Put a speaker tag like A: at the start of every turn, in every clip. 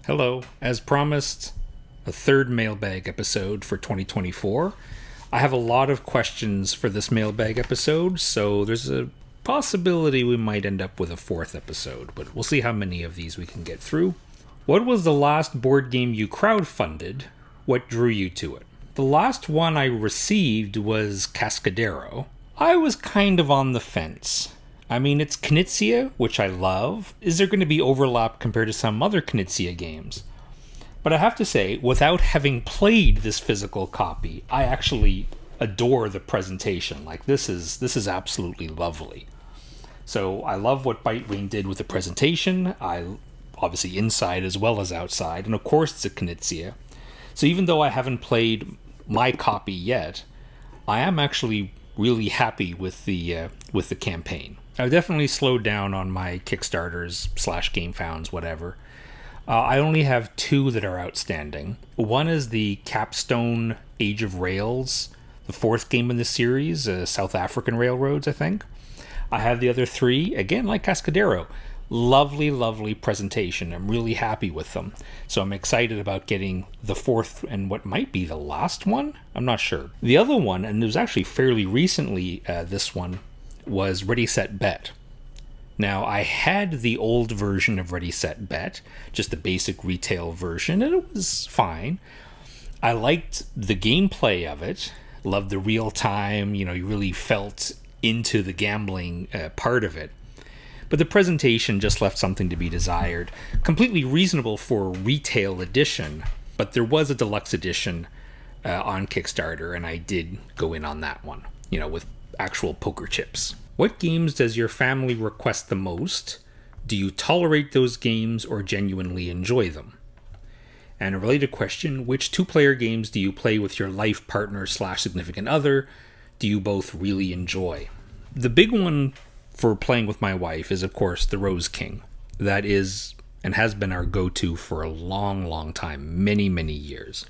A: Hello. As promised, a third mailbag episode for 2024. I have a lot of questions for this mailbag episode, so there's a possibility we might end up with a fourth episode, but we'll see how many of these we can get through. What was the last board game you crowdfunded? What drew you to it? The last one I received was Cascadero. I was kind of on the fence. I mean, it's Knizia, which I love. Is there going to be overlap compared to some other Knizia games? But I have to say, without having played this physical copy, I actually adore the presentation. Like, this is absolutely lovely. So I love what Bitewing did with the presentation. Obviously inside as well as outside, and of course it's a Knizia. So even though I haven't played my copy yet, I am actually really happy with the campaign. I've definitely slowed down on my Kickstarters / GameFounds, whatever. I only have two that are outstanding. One is the Capstone Age of Rails, the fourth game in the series, South African Railroads, I think. I have the other three, again, like Cascadero. Lovely, lovely presentation. I'm really happy with them. So I'm excited about getting the fourth and what might be the last one? I'm not sure. The other one, and it was actually fairly recently, this one, was Ready Set Bet. Now, I had the old version of Ready Set Bet, just the basic retail version, and it was fine. I liked the gameplay of it, loved the real time, you really felt into the gambling part of it. But the presentation just left something to be desired. Completely reasonable for a retail edition, but there was a deluxe edition on Kickstarter, and I did go in on that one, with actual poker chips. What games does your family request the most? Do you tolerate those games or genuinely enjoy them? And a related question, which two-player games do you play with your life partner / significant other? Do you both really enjoy? The big one for playing with my wife is, of course, the Rose King. That is and has been our go-to for a long, long time, many, many years.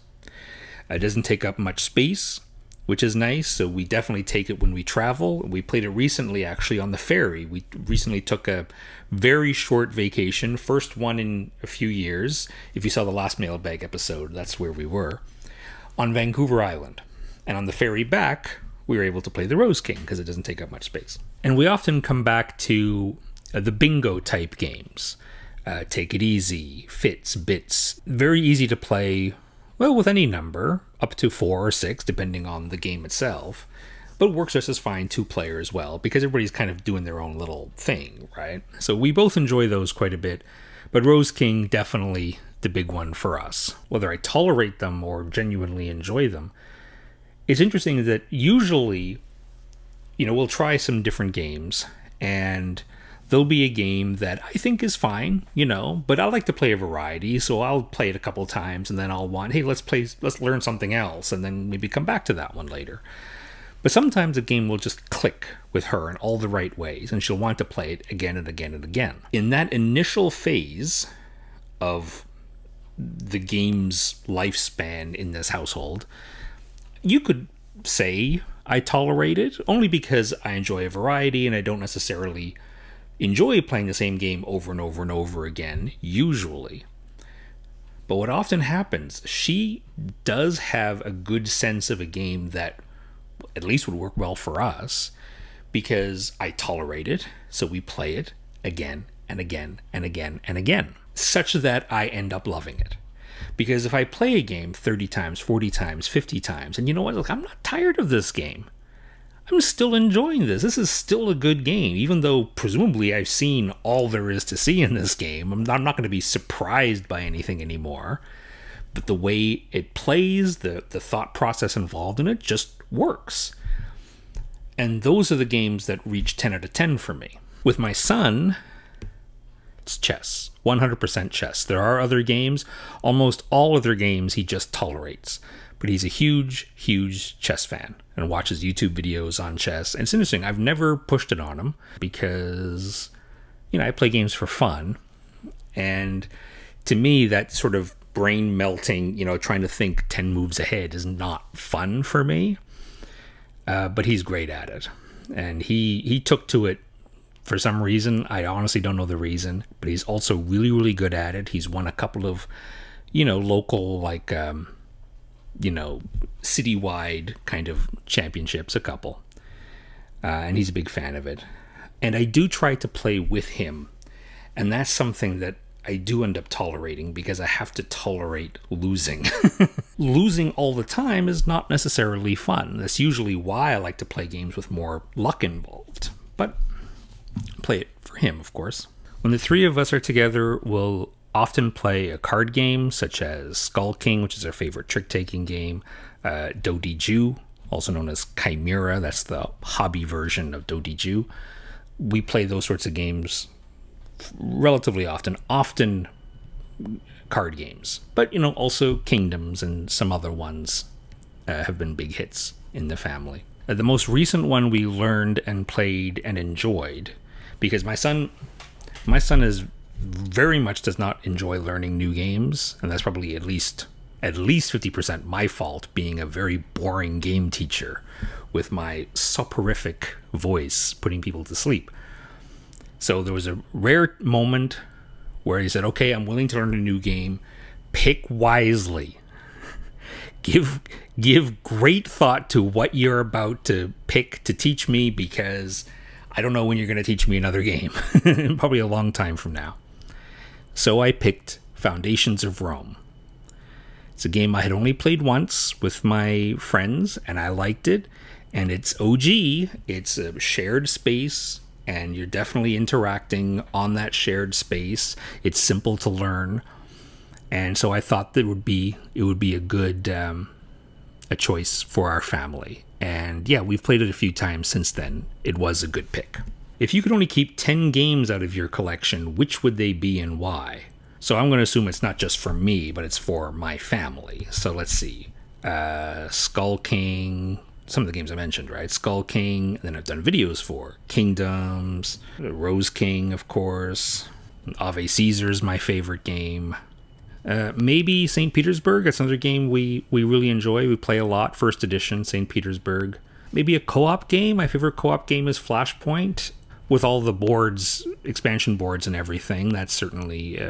A: It doesn't take up much space, which is nice, so we definitely take it when we travel. We played it recently, actually, on the ferry. We recently took a very short vacation, first one in a few years. If you saw the last mailbag episode, that's where we were, on Vancouver Island. And on the ferry back, we were able to play the Rose King because it doesn't take up much space. And we often come back to the bingo type games. Take It Easy, Fits, Bits. Very easy to play, well, with any number, up to 4 or 6, depending on the game itself. But works just as fine 2-player as well, because everybody's kind of doing their own little thing, right? So we both enjoy those quite a bit. But Rose King, definitely the big one for us. Whether I tolerate them or genuinely enjoy them, it's interesting that usually, we'll try some different games, and there'll be a game that I think is fine, but I like to play a variety, so I'll play it a couple times, and then I'll want, hey, let's learn something else, and then maybe come back to that one later. But sometimes a game will just click with her in all the right ways, and she'll want to play it again and again and again. In that initial phase of the game's lifespan in this household, you could say I tolerate it, only because I enjoy a variety and I don't necessarily enjoy playing the same game over and over and over again, usually. But what often happens, she does have a good sense of a game that at least would work well for us, because I tolerate it, so we play it again and again and again and again, such that I end up loving it. Because if I play a game 30 times, 40 times, 50 times, and you know what, look, I'm not tired of this game. I'm still enjoying this. This is still a good game, even though presumably I've seen all there is to see in this game. I'm not going to be surprised by anything anymore. But the way it plays, the thought process involved in it just works. And those are the games that reach 10 out of 10 for me. With my son, it's chess. 100% chess. There are other games. Almost all other games he just tolerates. But he's a huge, huge chess fan and watches YouTube videos on chess. And it's interesting, I've never pushed it on him because, I play games for fun. And to me, that sort of brain melting, trying to think 10 moves ahead is not fun for me. But he's great at it. And he took to it For some reason, I honestly don't know the reason, but he's also really, really good at it. He's won a couple of, local, citywide kind of championships, a couple. And he's a big fan of it. And I do try to play with him. And that's something that I do end up tolerating because I have to tolerate losing. Losing all the time is not necessarily fun. That's usually why I like to play games with more luck involved. But play it for him, of course. When the three of us are together, we'll often play a card game such as Skull King, which is our favorite trick-taking game, Do-Di-Ju, also known as Chimera. That's the hobby version of Do-Di-Ju. We play those sorts of games relatively often card games, but also Kingdoms and some other ones have been big hits in the family. The most recent one we learned and played and enjoyed, because my son is very much does not enjoy learning new games, and that's probably at least 50% my fault, being a very boring game teacher with my soporific voice putting people to sleep. So there was a rare moment where he said, okay, I'm willing to learn a new game. Pick wisely. Give great thought to what you're about to pick to teach me, because I don't know when you're going to teach me another game. Probably a long time from now. So I picked Foundations of Rome. It's a game I had only played once with my friends, and I liked it. And it's OG. It's a shared space, and you're definitely interacting on that shared space. It's simple to learn, and so I thought that it would be a good a choice for our family. And yeah, we've played it a few times since then. It was a good pick. If you could only keep 10 games out of your collection, which would they be and why? So I'm going to assume it's not just for me, but it's for my family. So let's see. Skull King, some of the games I mentioned, right? Skull King, then I've done videos for Kingdoms, Rose King, of course. Ave Caesar's my favorite game. Maybe St. Petersburg. That's another game we really enjoy. We play a lot. First edition, St. Petersburg. Maybe a co-op game. My favorite co-op game is Flashpoint. With all the boards, expansion boards and everything, that's certainly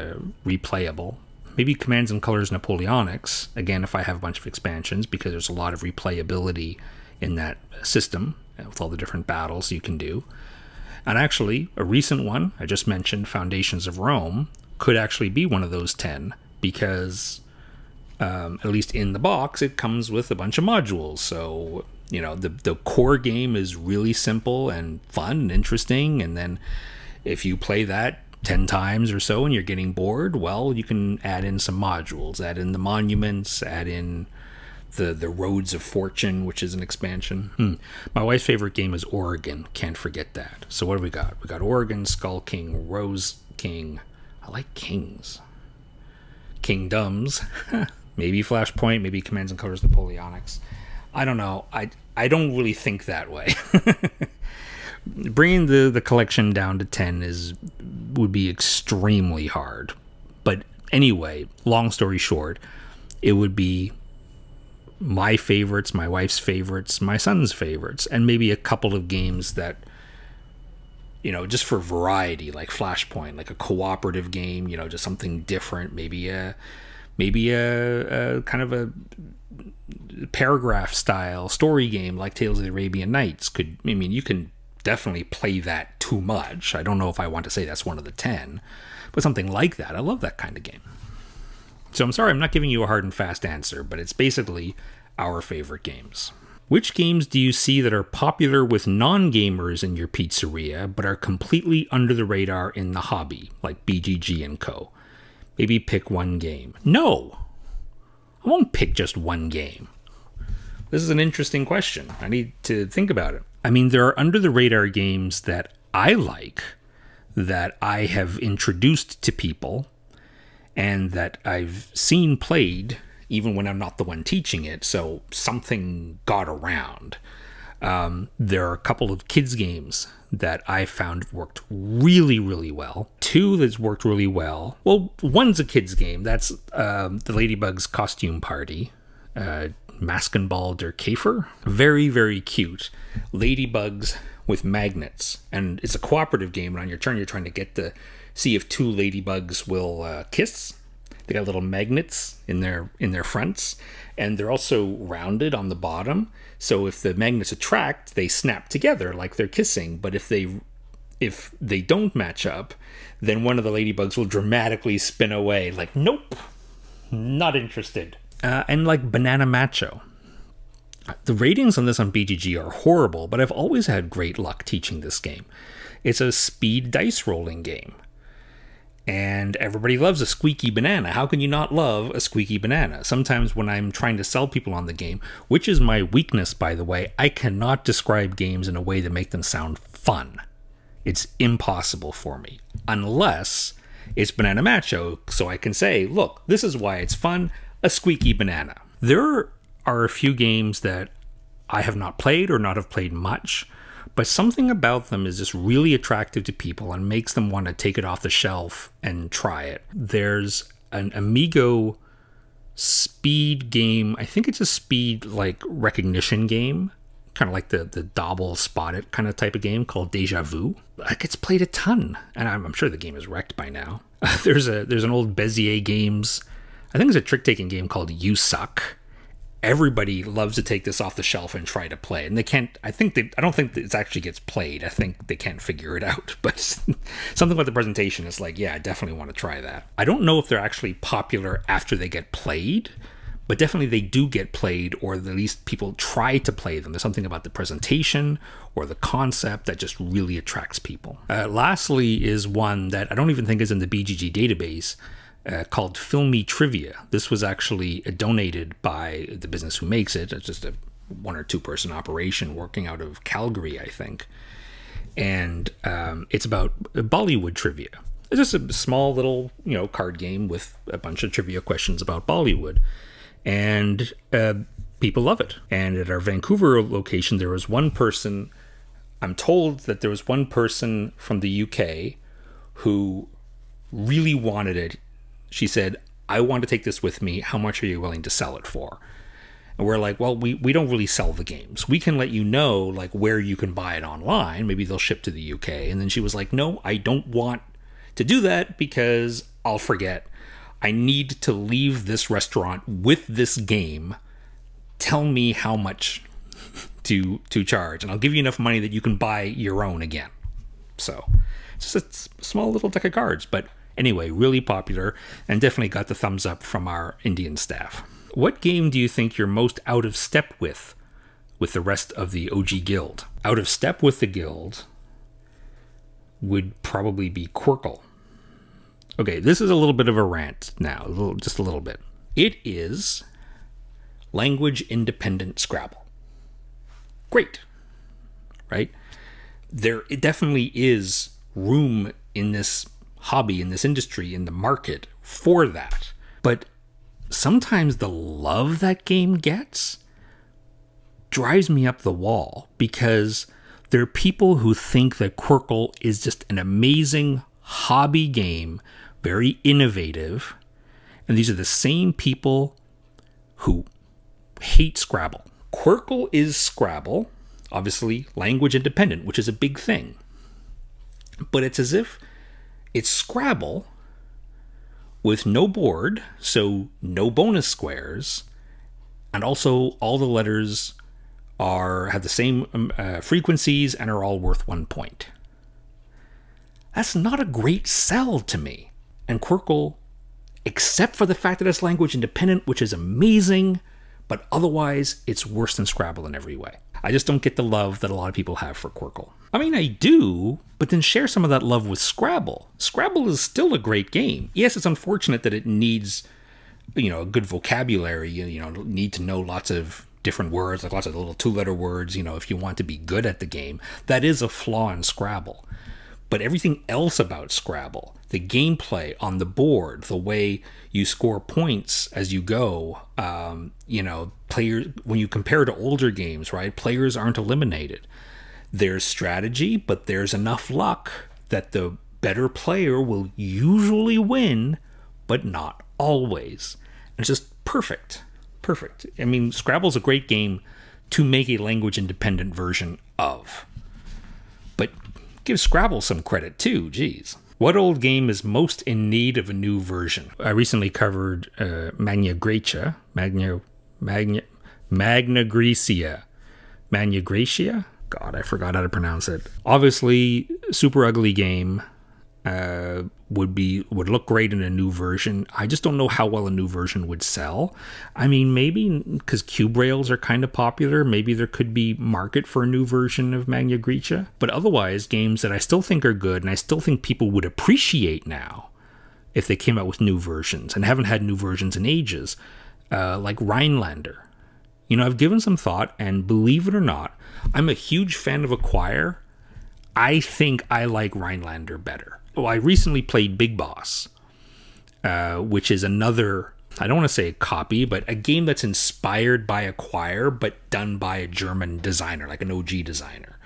A: replayable. Maybe Commands and Colors Napoleonics, again, if I have a bunch of expansions, because there's a lot of replayability in that system with all the different battles you can do. And actually, a recent one, I just mentioned Foundations of Rome, could actually be one of those 10, because at least in the box, it comes with a bunch of modules. So, the core game is really simple and fun and interesting. And then if you play that 10 times or so and you're getting bored, well, you can add in some modules, add in the monuments, add in the Roads of Fortune, which is an expansion. My wife's favorite game is Oregon. Can't forget that. So what do we got? We got Oregon, Skull King, Rose King. I like kings. Kingdoms. Maybe Flashpoint, maybe Commands and Colors Napoleonics. I don't know. I don't really think that way. Bringing the collection down to 10 would be extremely hard. But anyway, long story short, it would be my favorites, my wife's favorites, my son's favorites, and maybe a couple of games that, just for variety, like Flashpoint, like a cooperative game, just something different, maybe a kind of a paragraph style story game like Tales of the Arabian Nights. You can definitely play that too much. I don't know if I want to say that's one of the 10, but something like that. I love that kind of game. So I'm sorry I'm not giving you a hard and fast answer, but it's basically our favorite games. Which games do you see that are popular with non-gamers in your pizzeria, but are completely under the radar in the hobby, like BGG and Co? Maybe pick one game. No! I won't pick just one game. This is an interesting question. I need to think about it. There are under-the-radar games that I like, that I have introduced to people, and that I've seen played, even when I'm not the one teaching it, so something got around. There are a couple of kids' games that I found worked really, really well. Two that's worked really well. Well, one's a kids' game. That's the Ladybug's Costume Party. Maskenball der Käfer. Very, very cute. Ladybugs with magnets, and it's a cooperative game, and on your turn you're trying to get to see if two ladybugs will kiss. They got little magnets in their fronts, and they're also rounded on the bottom, so if the magnets attract, they snap together like they're kissing. But if they don't match up, then one of the ladybugs will dramatically spin away, like, nope, not interested. And like Banana Macho. The ratings on this on BGG are horrible, but I've always had great luck teaching this game. It's a speed dice rolling game. And everybody loves a squeaky banana. How can you not love a squeaky banana? Sometimes when I'm trying to sell people on the game, which is my weakness, by the way, I cannot describe games in a way that make them sound fun. It's impossible for me, unless it's Banana Macho, so I can say, look, this is why it's fun, a squeaky banana. There are a few games that I have not played or not have played much, but something about them is just really attractive to people and makes them want to take it off the shelf and try it. There's an Amigo speed game. I think it's a speed like recognition game, kind of like the Dobble Spot It kind of type of game called Deja Vu. It gets played a ton, and I'm sure the game is wrecked by now. There's an old Bezier Games, I think it's a trick-taking game called You Suck. Everybody loves to take this off the shelf and try to play, and they can't. I don't think it actually gets played. I think they can't figure it out. But something about the presentation is like, yeah, I definitely want to try that. I don't know if they're actually popular after they get played, but definitely they do get played, or at least people try to play them. There's something about the presentation or the concept that just really attracts people. Lastly is one that I don't even think is in the BGG database, called Filmy Trivia. This was actually donated by the business who makes it. It's just a 1 or 2 person operation working out of Calgary, I think. And it's about Bollywood trivia. It's just a small little, card game with a bunch of trivia questions about Bollywood. And people love it. And at our Vancouver location, there was one person, I'm told that there was one person from the UK who really wanted it. She said, I want to take this with me. How much are you willing to sell it for? And we're like, well, we don't really sell the games. We can let you know like where you can buy it online. Maybe they'll ship to the UK. And then she was like, no, I don't want to do that because I'll forget. I need to leave this restaurant with this game. Tell me how much to charge, and I'll give you enough money that you can buy your own again. So it's just a small little deck of cards, but anyway, really popular, and definitely got the thumbs up from our Indian staff. What game do you think you're most out of step with the rest of the OG guild? Out of step with the guild would probably be Quirkle. Okay, this is a little bit of a rant now, just a little bit. It is language-independent Scrabble. Great, right? It definitely is room in this hobby, in this industry, in the market for that. But sometimes the love that game gets drives me up the wall, because there are people who think that Quirkle is just an amazing hobby game, very innovative, and these are the same people who hate Scrabble. Quirkle is Scrabble, obviously language independent, which is a big thing. But it's as if it's Scrabble with no board, so no bonus squares, and also all the letters have the same frequencies and are all worth 1 point. That's not a great sell to me. And Quirkle, except for the fact that it's language independent, which is amazing, but otherwise it's worse than Scrabble in every way. I just don't get the love that a lot of people have for Quirkle. I mean, I do, but then share some of that love with Scrabble. Scrabble is still a great game. Yes, it's unfortunate that it needs, a good vocabulary, need to know lots of different words, like lots of little 2-letter words, if you want to be good at the game. That is a flaw in Scrabble. But everything else about Scrabble, the gameplay on the board, the way you score points as you go, players, when you compare to older games, right, players aren't eliminated. There's strategy, but there's enough luck that the better player will usually win, but not always. And it's just perfect. Perfect. I mean, Scrabble's a great game to make a language independent version of. But give Scrabble some credit too, geez. What old game is most in need of a new version? I recently covered Magna Graecia. Magna Graecia. Magna Graecia? God, I forgot how to pronounce it. Obviously, super ugly game. Would look great in a new version. I just don't know how well a new version would sell. I mean, maybe because cube rails are kind of popular, maybe there could be market for a new version of Magna Graecia. But otherwise, games that I still think are good and I still think people would appreciate now if they came out with new versions, and haven't had new versions in ages, like Rhinelander. You know, I've given some thought, and believe it or not, I'm a huge fan of Acquire. I think I like Rhinelander better. Well, I recently played Big Boss, which is another, I don't want to say a copy, but a game that's inspired by Acquire, but done by a German designer, like an OG designer.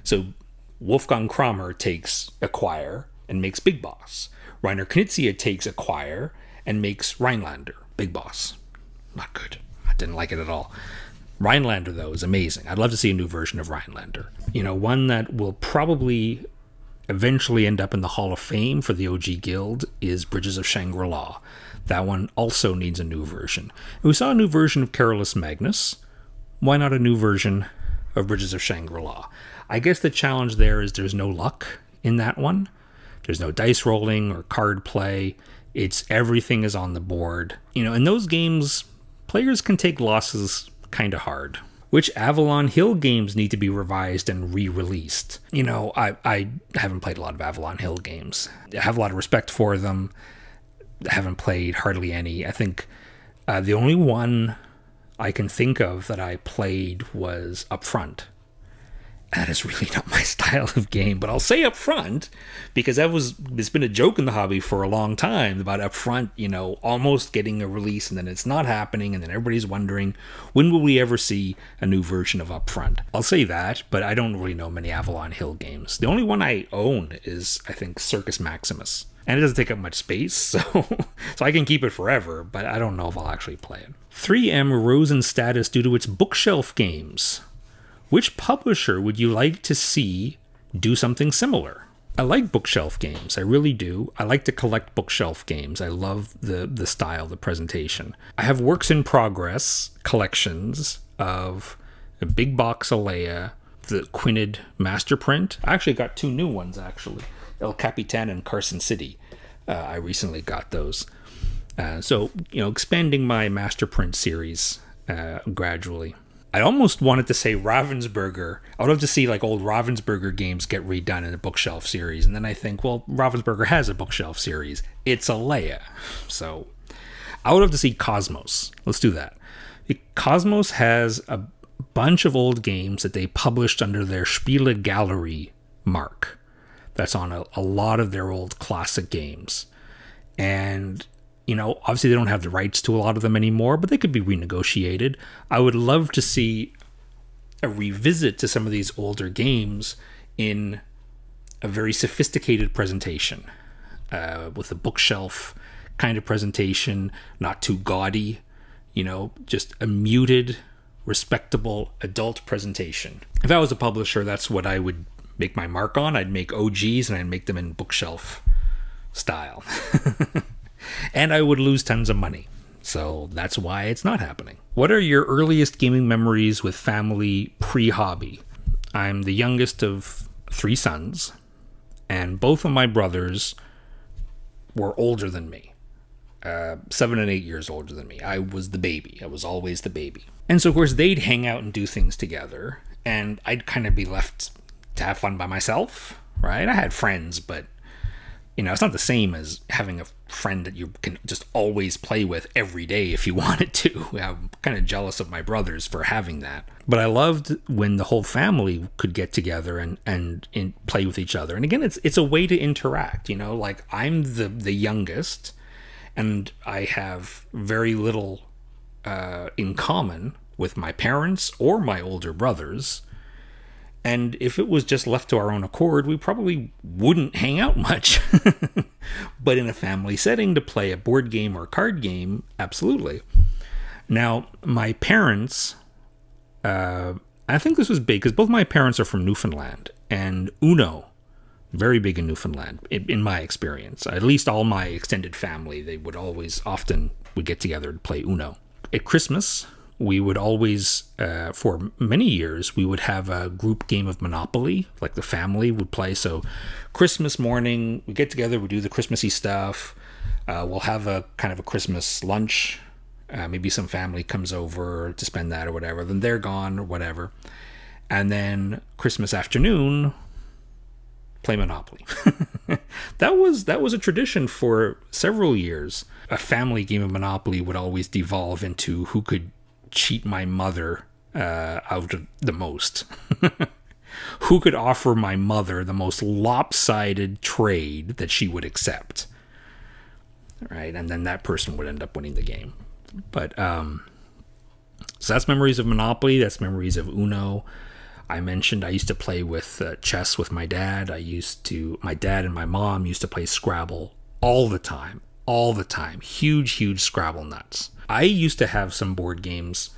A: So Wolfgang Kramer takes Acquire and makes Big Boss. Rainer Knizia takes Acquire and makes Rhinelander, Big Boss. Not good. I didn't like it at all. Rhinelander, though, is amazing. I'd love to see a new version of Rhinelander. You know, one that will probably eventually end up in the Hall of Fame for the OG Guild is Bridges of Shangri-La. That one also needs a new version. We saw a new version of Carolus Magnus. Why not a new version of Bridges of Shangri-La? I guess the challenge there is there's no luck in that one. There's no dice rolling or card play. It's everything is on the board. You know, in those games, players can take losses kind of hard. Which Avalon Hill games need to be revised and re-released? You know, I haven't played a lot of Avalon Hill games. I have a lot of respect for them. I haven't played hardly any. I think the only one I can think of that I played was Upfront. That is really not my style of game, but I'll say Upfront because it's been a joke in the hobby for a long time about Upfront, you know, almost getting a release and then it's not happening, and then everybody's wondering, when will we ever see a new version of Upfront? I'll say that, but I don't really know many Avalon Hill games. The only one I own is, I think, Circus Maximus. And it doesn't take up much space, so I can keep it forever, but I don't know if I'll actually play it. 3M rose in status due to its bookshelf games. Which publisher would you like to see do something similar? I like bookshelf games. I really do. I like to collect bookshelf games. I love the style, the presentation. I have works in progress collections of a big box Alea, the Quinid master print. I actually got two new ones, actually. El Capitan and Carson City. I recently got those. So, you know, expanding my master print series gradually. I almost wanted to say Ravensburger. I would love to see like old Ravensburger games get redone in a bookshelf series. And then I think, well, Ravensburger has a bookshelf series. It's Alea. So I would love to see Cosmos. Let's do that. Cosmos has a bunch of old games that they published under their Spiele Gallery mark. That's on a lot of their old classic games. And you know, obviously they don't have the rights to a lot of them anymore, but they could be renegotiated. I would love to see a revisit to some of these older games in a very sophisticated presentation, with a bookshelf kind of presentation, not too gaudy, you know, just a muted, respectable adult presentation. If I was a publisher, that's what I would make my mark on. I'd make OGs and I'd make them in bookshelf style. And I would lose tons of money. So that's why it's not happening. What are your earliest gaming memories with family pre-hobby? I'm the youngest of 3 sons, and both of my brothers were older than me. 7 and 8 years older than me. I was the baby. I was always the baby. And so, of course, they'd hang out and do things together, and I'd kind of be left to have fun by myself, right? I had friends, but you know, it's not the same as having a friend that you can just always play with every day if you wanted to. I'm kind of jealous of my brothers for having that. But I loved when the whole family could get together and play with each other. And again, it's a way to interact, you know, like I'm the youngest and I have very little in common with my parents or my older brothers. And if it was just left to our own accord, we probably wouldn't hang out much. But in a family setting, to play a board game or card game, absolutely. Now, my parents, I I think this was big because both my parents are from Newfoundland, and Uno, very big in Newfoundland, in my experience. At least all my extended family, they would often get together to play Uno. At Christmas, we would always, for many years, we would have a group game of Monopoly, like the family would play. So Christmas morning, we get together, we do the Christmassy stuff. We'll have a kind of a Christmas lunch. Maybe some family comes over to spend that or whatever. Then they're gone or whatever. And then Christmas afternoon, play Monopoly. That was a tradition for several years. A family game of Monopoly would always devolve into who could cheat my mother out of the most. Who could offer my mother the most lopsided trade that she would accept. Right, and then that person would end up winning the game. But so that's memories of Monopoly. That's memories of Uno. I mentioned I used to play with chess with my dad. My dad and my mom used to play Scrabble all the time. Huge Scrabble nuts. I used to have some board games.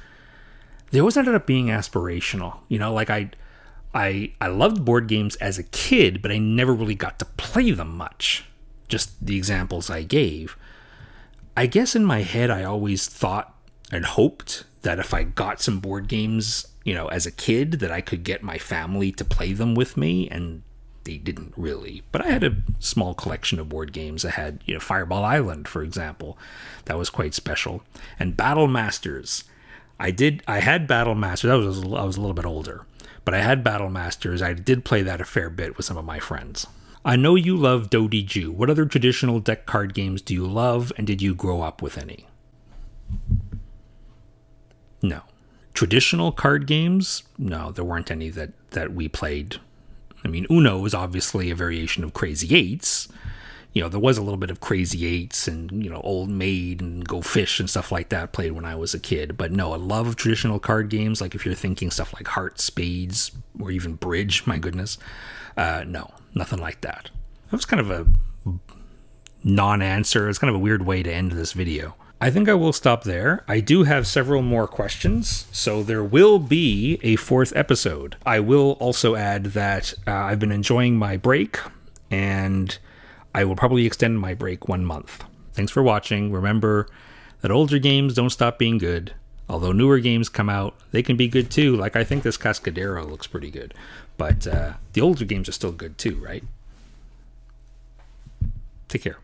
A: They always ended up being aspirational. You know, like I loved board games as a kid, but I never really got to play them much. Just the examples I gave. I guess in my head, I always thought and hoped that if I got some board games, you know, as a kid, that I could get my family to play them with me, and they didn't really. But I had a small collection of board games. I had, you know, Fireball Island, for example. That was quite special. And Battle Masters. I had Battle Masters. I was a little bit older. But I had Battle Masters. I did play that a fair bit with some of my friends. I know you love Dodi Ju. What other traditional deck card games do you love, and did you grow up with any? No. Traditional card games? No, there weren't any that we played. I mean, Uno was obviously a variation of Crazy Eights. You know, there was a little bit of Crazy Eights and, you know, Old Maid and Go Fish and stuff like that played when I was a kid. But no, I love traditional card games. Like if you're thinking stuff like Hearts, Spades, or even Bridge, my goodness. No, nothing like that. That was kind of a non-answer. It's kind of a weird way to end this video. I think I will stop there. I do have several more questions, so there will be a 4th episode. I will also add that I've been enjoying my break, and I will probably extend my break 1 month. Thanks for watching. Remember that older games don't stop being good. Although newer games come out, they can be good too. Like I think this Cascadero looks pretty good. But the older games are still good too, right? Take care.